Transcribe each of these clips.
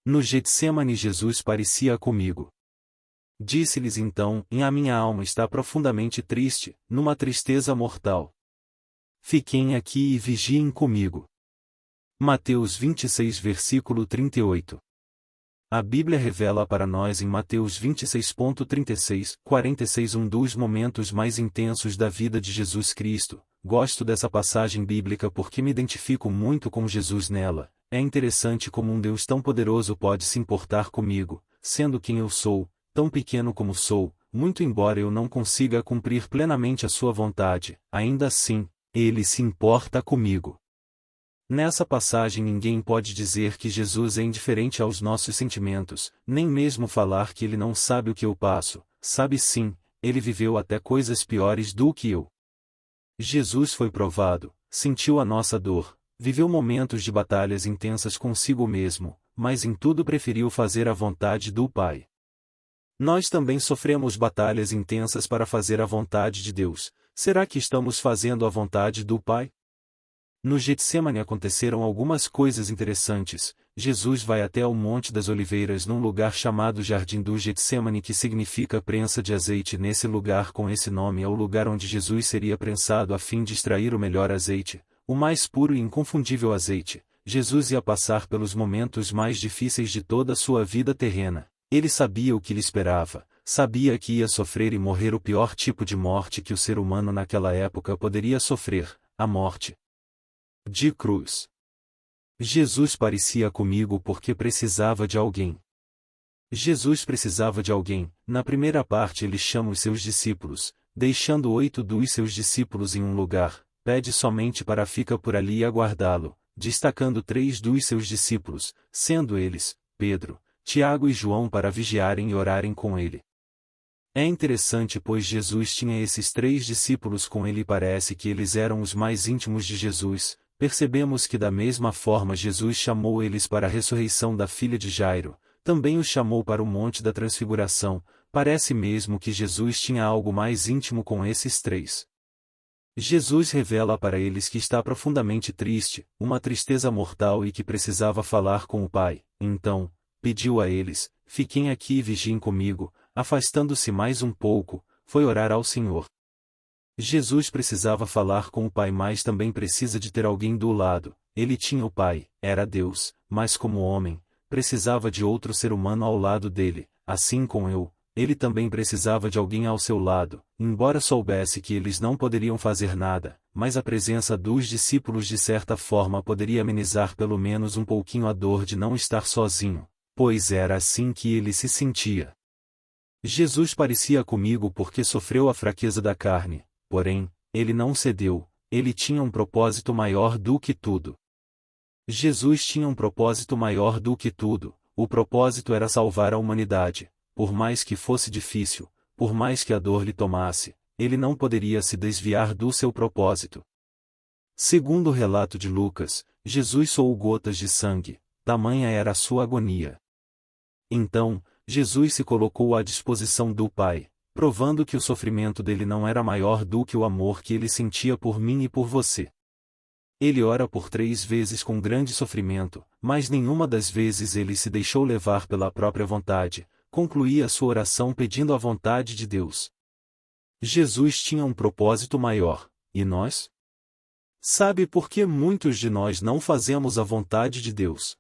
No Getsêmani Jesus parecia comigo. Disse-lhes então: a minha alma está profundamente triste, numa tristeza mortal. Fiquem aqui e vigiem comigo. Mateus 26 versículo 38. A Bíblia revela para nós em Mateus 26.36, 46 um dos momentos mais intensos da vida de Jesus Cristo. Gosto dessa passagem bíblica porque me identifico muito com Jesus nela. É interessante como um Deus tão poderoso pode se importar comigo, sendo quem eu sou, tão pequeno como sou, muito embora eu não consiga cumprir plenamente a sua vontade, ainda assim, Ele se importa comigo. Nessa passagem ninguém pode dizer que Jesus é indiferente aos nossos sentimentos, nem mesmo falar que ele não sabe o que eu passo. Sabe sim, ele viveu até coisas piores do que eu. Jesus foi provado, sentiu a nossa dor, viveu momentos de batalhas intensas consigo mesmo, mas em tudo preferiu fazer a vontade do Pai. Nós também sofremos batalhas intensas para fazer a vontade de Deus. Será que estamos fazendo a vontade do Pai? No Getsêmani aconteceram algumas coisas interessantes. Jesus vai até o Monte das Oliveiras num lugar chamado Jardim do Getsêmani, que significa prensa de azeite. Nesse lugar com esse nome é o lugar onde Jesus seria prensado a fim de extrair o melhor azeite, o mais puro e inconfundível azeite. Jesus ia passar pelos momentos mais difíceis de toda a sua vida terrena. Ele sabia o que lhe esperava, sabia que ia sofrer e morrer o pior tipo de morte que o ser humano naquela época poderia sofrer, a morte de cruz. Jesus parecia comigo porque precisava de alguém. Jesus precisava de alguém. Na primeira parte ele chama os seus discípulos, deixando 8 dos seus discípulos em um lugar, pede somente para ficar por ali e aguardá-lo, destacando 3 dos seus discípulos, sendo eles, Pedro, Tiago e João, para vigiarem e orarem com ele. É interessante pois Jesus tinha esses 3 discípulos com ele e parece que eles eram os mais íntimos de Jesus. Percebemos que da mesma forma Jesus chamou eles para a ressurreição da filha de Jairo, também os chamou para o Monte da Transfiguração. Parece mesmo que Jesus tinha algo mais íntimo com esses 3. Jesus revela para eles que está profundamente triste, uma tristeza mortal e que precisava falar com o Pai. Então, pediu a eles: fiquem aqui e vigiem comigo. Afastando-se mais um pouco, foi orar ao Senhor. Jesus precisava falar com o Pai, mas também precisa de ter alguém do lado. Ele tinha o Pai, era Deus, mas como homem, precisava de outro ser humano ao lado dele. Assim como eu, ele também precisava de alguém ao seu lado, embora soubesse que eles não poderiam fazer nada, mas a presença dos discípulos de certa forma poderia amenizar pelo menos um pouquinho a dor de não estar sozinho, pois era assim que ele se sentia. Jesus parecia comigo porque sofreu a fraqueza da carne. Porém, ele não cedeu, ele tinha um propósito maior do que tudo. Jesus tinha um propósito maior do que tudo, o propósito era salvar a humanidade. Por mais que fosse difícil, por mais que a dor lhe tomasse, ele não poderia se desviar do seu propósito. Segundo o relato de Lucas, Jesus suou gotas de sangue, tamanha era a sua agonia. Então, Jesus se colocou à disposição do Pai, provando que o sofrimento dele não era maior do que o amor que ele sentia por mim e por você. Ele ora por 3 vezes com grande sofrimento, mas nenhuma das vezes ele se deixou levar pela própria vontade, concluía sua oração pedindo a vontade de Deus. Jesus tinha um propósito maior, e nós? Sabe por que muitos de nós não fazemos a vontade de Deus?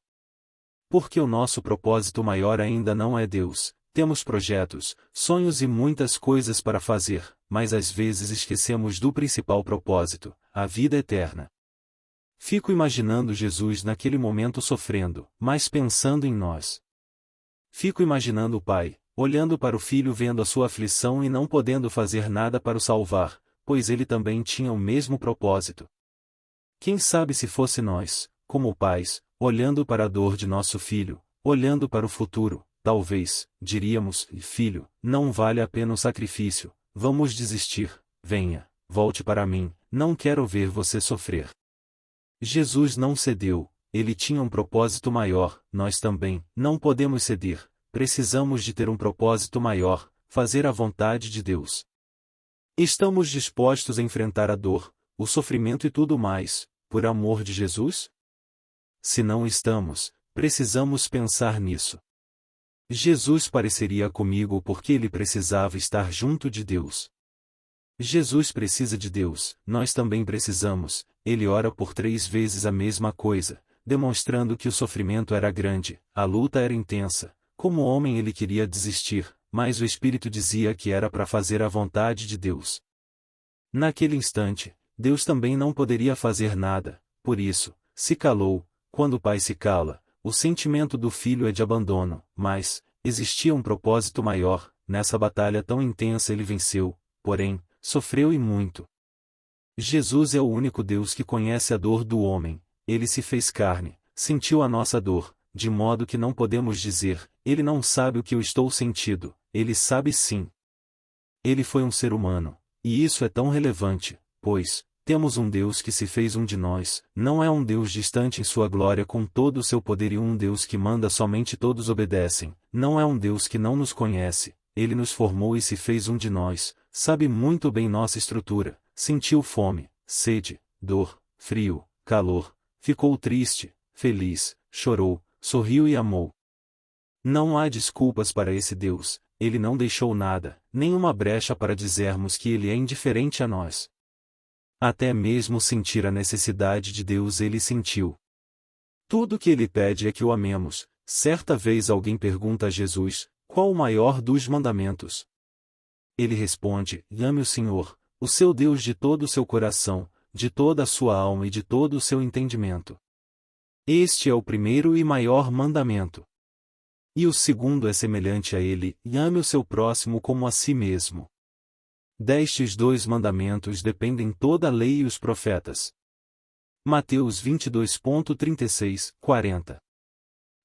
Porque o nosso propósito maior ainda não é Deus. Temos projetos, sonhos e muitas coisas para fazer, mas às vezes esquecemos do principal propósito, a vida eterna. Fico imaginando Jesus naquele momento sofrendo, mas pensando em nós. Fico imaginando o Pai, olhando para o Filho vendo a sua aflição e não podendo fazer nada para o salvar, pois ele também tinha o mesmo propósito. Quem sabe se fosse nós, como pais, olhando para a dor de nosso filho, olhando para o futuro, talvez, diríamos: filho, não vale a pena o sacrifício, vamos desistir, venha, volte para mim, não quero ver você sofrer. Jesus não cedeu, ele tinha um propósito maior, nós também, não podemos ceder, precisamos de ter um propósito maior, fazer a vontade de Deus. Estamos dispostos a enfrentar a dor, o sofrimento e tudo mais, por amor de Jesus? Se não estamos, precisamos pensar nisso. Jesus pareceria comigo porque ele precisava estar junto de Deus. Jesus precisa de Deus, nós também precisamos. Ele ora por 3 vezes a mesma coisa, demonstrando que o sofrimento era grande, a luta era intensa. Como homem ele queria desistir, mas o Espírito dizia que era para fazer a vontade de Deus. Naquele instante, Deus também não poderia fazer nada, por isso, se calou. Quando o pai se cala, o sentimento do filho é de abandono, mas existia um propósito maior. Nessa batalha tão intensa ele venceu, porém, sofreu e muito. Jesus é o único Deus que conhece a dor do homem. Ele se fez carne, sentiu a nossa dor, de modo que não podemos dizer, ele não sabe o que eu estou sentindo. Ele sabe sim. Ele foi um ser humano, e isso é tão relevante, pois temos um Deus que se fez um de nós. Não é um Deus distante em sua glória com todo o seu poder e um Deus que manda somente todos obedecem. Não é um Deus que não nos conhece. Ele nos formou e se fez um de nós, sabe muito bem nossa estrutura, sentiu fome, sede, dor, frio, calor, ficou triste, feliz, chorou, sorriu e amou. Não há desculpas para esse Deus. Ele não deixou nada, nenhuma brecha para dizermos que ele é indiferente a nós. Até mesmo sentir a necessidade de Deus ele sentiu. Tudo o que ele pede é que o amemos. Certa vez alguém pergunta a Jesus, qual o maior dos mandamentos? Ele responde, ame o Senhor, o seu Deus de todo o seu coração, de toda a sua alma e de todo o seu entendimento. Este é o primeiro e maior mandamento. E o segundo é semelhante a ele, ame o seu próximo como a si mesmo. Destes 2 mandamentos dependem toda a lei e os profetas. Mateus 22.36, 40.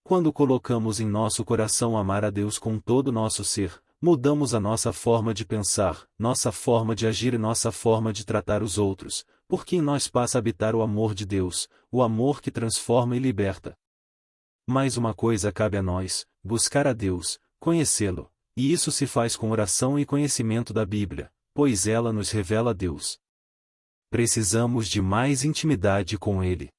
Quando colocamos em nosso coração amar a Deus com todo o nosso ser, mudamos a nossa forma de pensar, nossa forma de agir e nossa forma de tratar os outros, porque em nós passa a habitar o amor de Deus, o amor que transforma e liberta. Mais uma coisa cabe a nós, buscar a Deus, conhecê-lo, e isso se faz com oração e conhecimento da Bíblia, pois ela nos revela Deus. Precisamos de mais intimidade com Ele.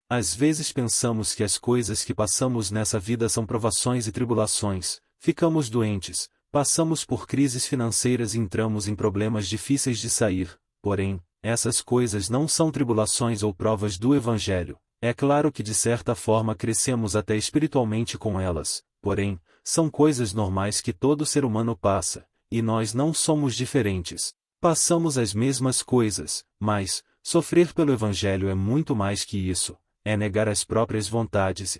Às vezes pensamos que as coisas que passamos nessa vida são provações e tribulações, ficamos doentes, passamos por crises financeiras e entramos em problemas difíceis de sair, porém, essas coisas não são tribulações ou provas do Evangelho. É claro que de certa forma crescemos até espiritualmente com elas, porém, são coisas normais que todo ser humano passa, e nós não somos diferentes. Passamos as mesmas coisas, mas sofrer pelo Evangelho é muito mais que isso. É negar as próprias vontades.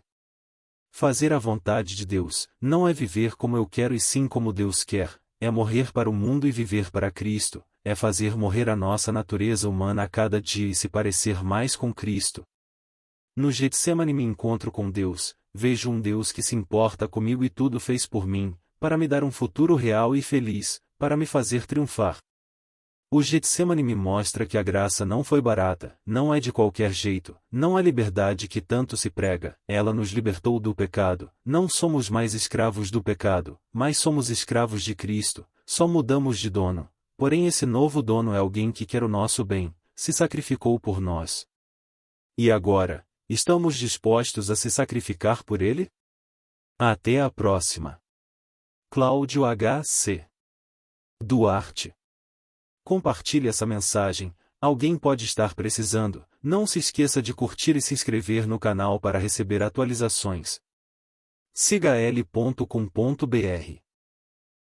Fazer a vontade de Deus, não é viver como eu quero e sim como Deus quer, é morrer para o mundo e viver para Cristo, é fazer morrer a nossa natureza humana a cada dia e se parecer mais com Cristo. No Getsemane me encontro com Deus, vejo um Deus que se importa comigo e tudo fez por mim, para me dar um futuro real e feliz, para me fazer triunfar. O Getsemane me mostra que a graça não foi barata, não é de qualquer jeito, não a liberdade que tanto se prega, ela nos libertou do pecado, não somos mais escravos do pecado, mas somos escravos de Cristo, só mudamos de dono, porém esse novo dono é alguém que quer o nosso bem, se sacrificou por nós. E agora, estamos dispostos a se sacrificar por ele? Até a próxima. Cláudio H.C. Duarte. Compartilhe essa mensagem, alguém pode estar precisando. Não se esqueça de curtir e se inscrever no canal para receber atualizações. Siga l.com.br